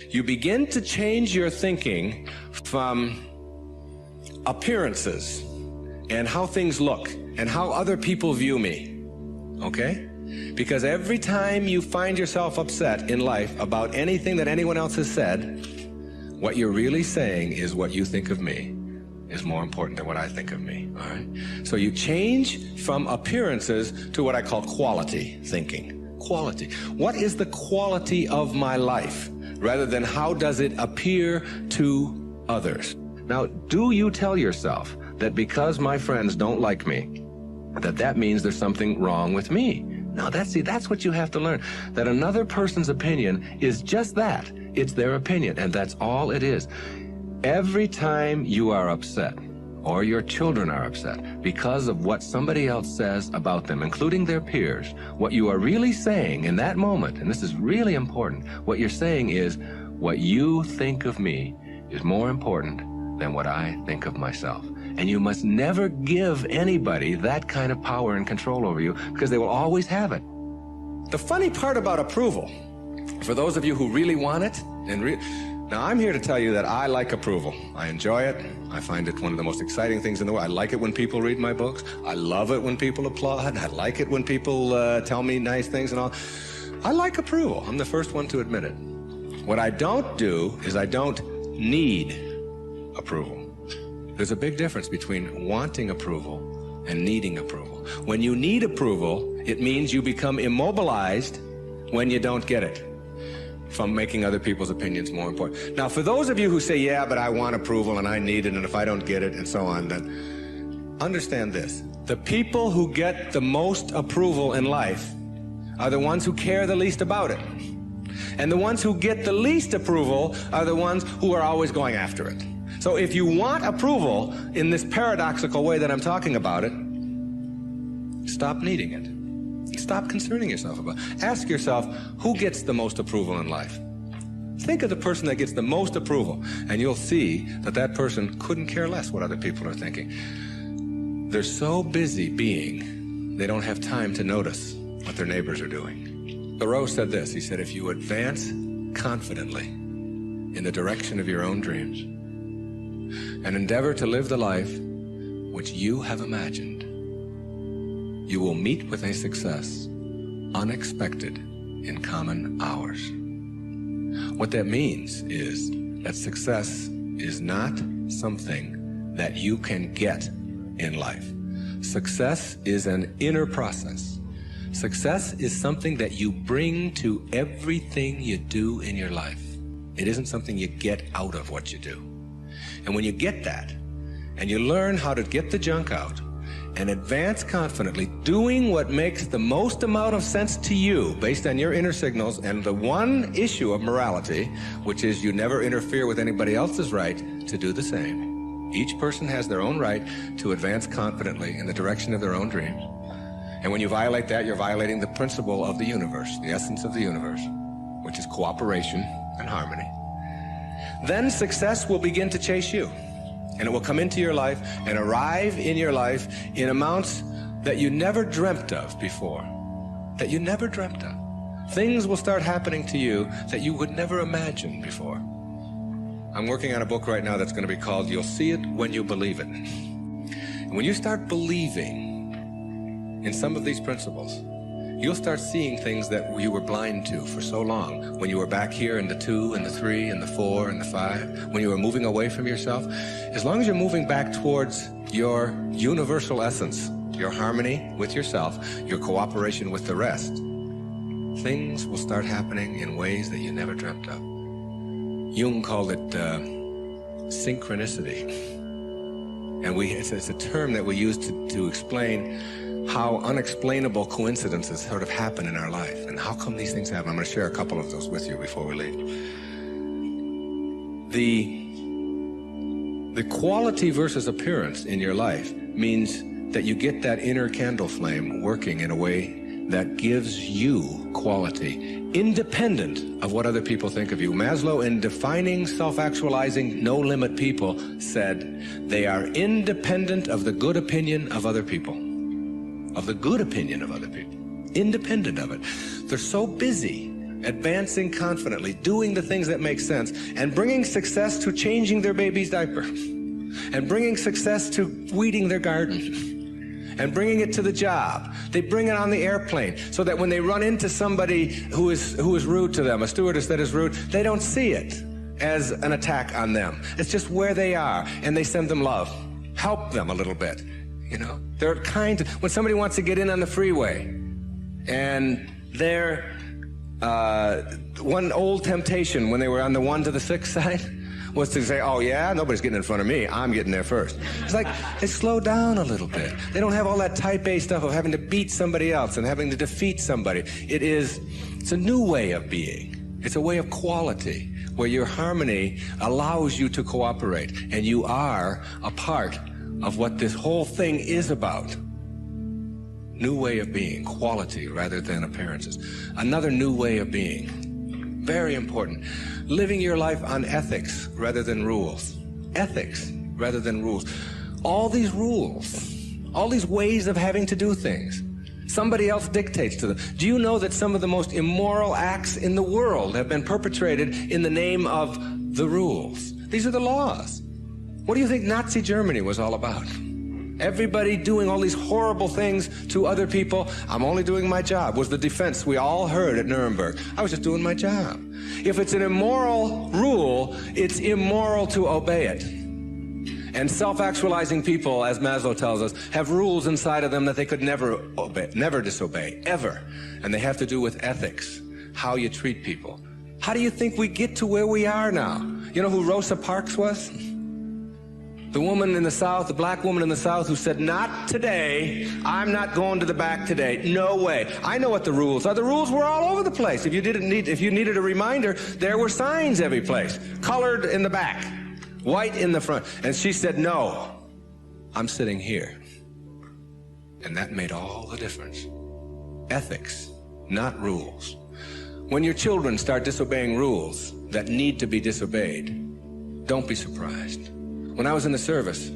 You begin to change your thinking from appearances and how things look and how other people view me, okay? Because every time you find yourself upset in life about anything that anyone else has said, what you're really saying is what you think of me is more important than what I think of me, all right? So you change from appearances to what I call quality thinking. Quality. What is the quality of my life? Rather than how does it appear to others? Now, do you tell yourself that because my friends don't like me, that means there's something wrong with me? No, that's what you have to learn. That another person's opinion is just that. It's their opinion, and that's all it is. Every time you are upset, or your children are upset, because of what somebody else says about them, including their peers, what you are really saying in that moment, and this is really important, what you're saying is, what you think of me is more important than what I think of myself. And you must never give anybody that kind of power and control over you, because they will always have it. The funny part about approval, for those of you who really want it, now I'm here to tell you that I like approval. I enjoy it. I find it one of the most exciting things in the world. I like it when people read my books. I love it when people applaud. I like it when people tell me nice things and all. I like approval. I'm the first one to admit it. What I don't do is I don't need approval. There's a big difference between wanting approval and needing approval. When you need approval, it means you become immobilized when you don't get it, from making other people's opinions more important. Now, for those of you who say, yeah, but I want approval and I need it, and if I don't get it, and so on, then understand this. The people who get the most approval in life are the ones who care the least about it. And the ones who get the least approval are the ones who are always going after it. So if you want approval in this paradoxical way that I'm talking about it, stop needing it. Stop concerning yourself about it. Ask yourself, who gets the most approval in life? Think of the person that gets the most approval, and you'll see that that person couldn't care less what other people are thinking. They're so busy being, they don't have time to notice what their neighbors are doing. Thoreau said this, he said, if you advance confidently in the direction of your own dreams and endeavor to live the life which you have imagined, you will meet with a success unexpected in common hours. What that means is that success is not something that you can get in life. Success is an inner process. Success is something that you bring to everything you do in your life. It isn't something you get out of what you do. And when you get that, and you learn how to get the junk out, and advance confidently, doing what makes the most amount of sense to you based on your inner signals and the one issue of morality, which is you never interfere with anybody else's right to do the same. Each person has their own right to advance confidently in the direction of their own dreams. And when you violate that, you're violating the principle of the universe, the essence of the universe, which is cooperation and harmony. Then success will begin to chase you. And it will come into your life and arrive in your life in amounts that you never dreamt of before. That you never dreamt of. Things will start happening to you that you would never imagine before. I'm working on a book right now that's going to be called You'll See It When You Believe It. And when you start believing in some of these principles, you'll start seeing things that you were blind to for so long. When you were back here in the 2 and the 3 and the 4 and the 5, when you were moving away from yourself, as long as you're moving back towards your universal essence, your harmony with yourself, your cooperation with the rest, things will start happening in ways that you never dreamt of. Jung called it synchronicity. And it's a term that we use to explain how unexplainable coincidences sort of happen in our life, and how come these things happen. I'm going to share a couple of those with you before we leave. The quality versus appearance in your life means that you get that inner candle flame working in a way that gives you quality, independent of what other people think of you. Maslow, in defining self-actualizing, no-limit people, said they are independent of the good opinion of other people. Of the good opinion of other people, independent of it. They're so busy advancing confidently, doing the things that make sense, and bringing success to changing their baby's diaper, and bringing success to weeding their garden, and bringing it to the job. They bring it on the airplane so that when they run into somebody who is rude to them, a stewardess that is rude, they don't see it as an attack on them. It's just where they are, and they send them love. Help them a little bit, you know. They're kind. When somebody wants to get in on the freeway, and they're one old temptation when they were on the 1 to the 6 side was to say, oh yeah, nobody's getting in front of me, I'm getting there first. It's like, they slow down a little bit. They don't have all that type A stuff of having to beat somebody else and having to defeat somebody. It's a new way of being. It's a way of quality where your harmony allows you to cooperate, and you are a part of what this whole thing is about. New way of being, quality rather than appearances. Another new way of being, very important. Living your life on ethics rather than rules. Ethics rather than rules. All these rules, all these ways of having to do things, somebody else dictates to them. Do you know that some of the most immoral acts in the world have been perpetrated in the name of the rules? These are the laws. What do you think Nazi Germany was all about? Everybody doing all these horrible things to other people. I'm only doing my job, was the defense we all heard at Nuremberg. I was just doing my job. If it's an immoral rule, it's immoral to obey it. And self-actualizing people, as Maslow tells us, have rules inside of them that they could never obey, never disobey, ever. And they have to do with ethics, how you treat people. How do you think we get to where we are now? You know who Rosa Parks was? The woman in the South, the black woman in the South who said, not today, I'm not going to the back today, no way. I know what the rules are. The rules were all over the place. If you needed a reminder, there were signs every place. Colored in the back, white in the front. And she said, no, I'm sitting here. And that made all the difference. Ethics, not rules. When your children start disobeying rules that need to be disobeyed, don't be surprised. When I was in the service,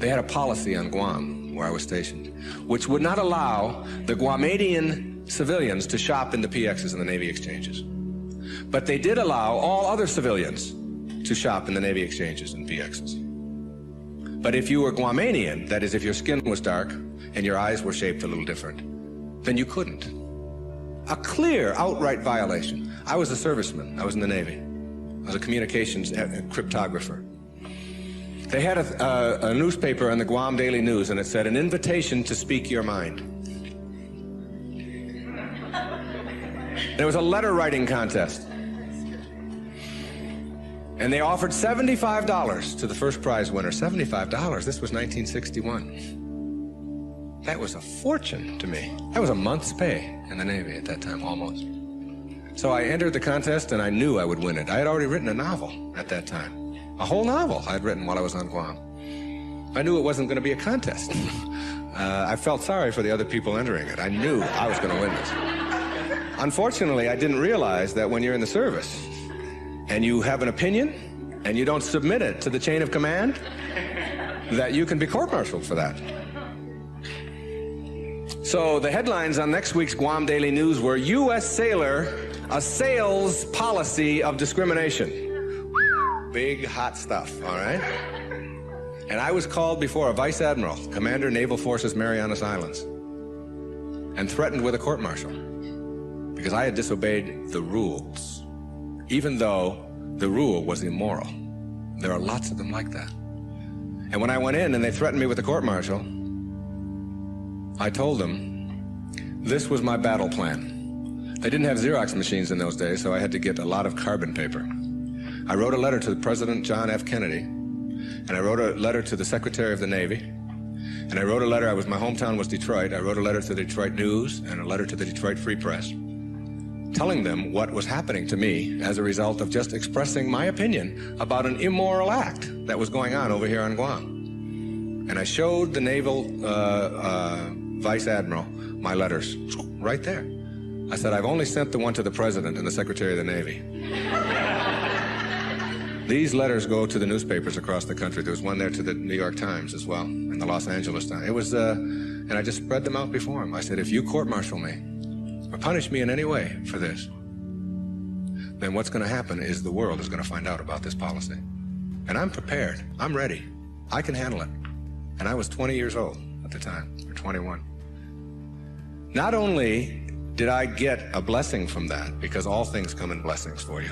they had a policy on Guam, where I was stationed, which would not allow the Guamanian civilians to shop in the PXs and the Navy exchanges. But they did allow all other civilians to shop in the Navy exchanges and PXs. But if you were Guamanian, that is, if your skin was dark and your eyes were shaped a little different, then you couldn't. A clear, outright violation. I was a serviceman. I was in the Navy. I was a communications cryptographer. They had a newspaper in the Guam Daily News, and it said, an invitation to speak your mind. There was a letter writing contest. And they offered $75 to the first prize winner. $75, this was 1961. That was a fortune to me. That was a month's pay in the Navy at that time, almost. So I entered the contest, and I knew I would win it. I had already written a novel at that time. A whole novel I had written while I was on Guam. I knew it wasn't going to be a contest. I felt sorry for the other people entering it. I knew I was going to win this. Unfortunately, I didn't realize that when you're in the service and you have an opinion and you don't submit it to the chain of command, that you can be court-martialed for that. So the headlines on next week's Guam Daily News were, U.S. sailor assails policy of discrimination. Big, hot stuff, all right? And I was called before a vice admiral, Commander Naval Forces Marianas Islands, and threatened with a court-martial because I had disobeyed the rules, even though the rule was immoral. There are lots of them like that. And when I went in and they threatened me with a court-martial, I told them this was my battle plan. They didn't have Xerox machines in those days, so I had to get a lot of carbon paper. I wrote a letter to President John F. Kennedy, and I wrote a letter to the Secretary of the Navy, and I wrote a letter, my hometown was Detroit, I wrote a letter to the Detroit News and a letter to the Detroit Free Press, telling them what was happening to me as a result of just expressing my opinion about an immoral act that was going on over here on Guam. And I showed the naval vice admiral my letters right there. I said, I've only sent the one to the President and the Secretary of the Navy. These letters go to the newspapers across the country. There was one there to the New York Times as well, and the Los Angeles Times. It was, and I just spread them out before him. I said, if you court-martial me, or punish me in any way for this, then what's going to happen is the world is going to find out about this policy. And I'm prepared. I'm ready. I can handle it. And I was 20 years old at the time, or 21. Not only did I get a blessing from that, because all things come in blessings for you,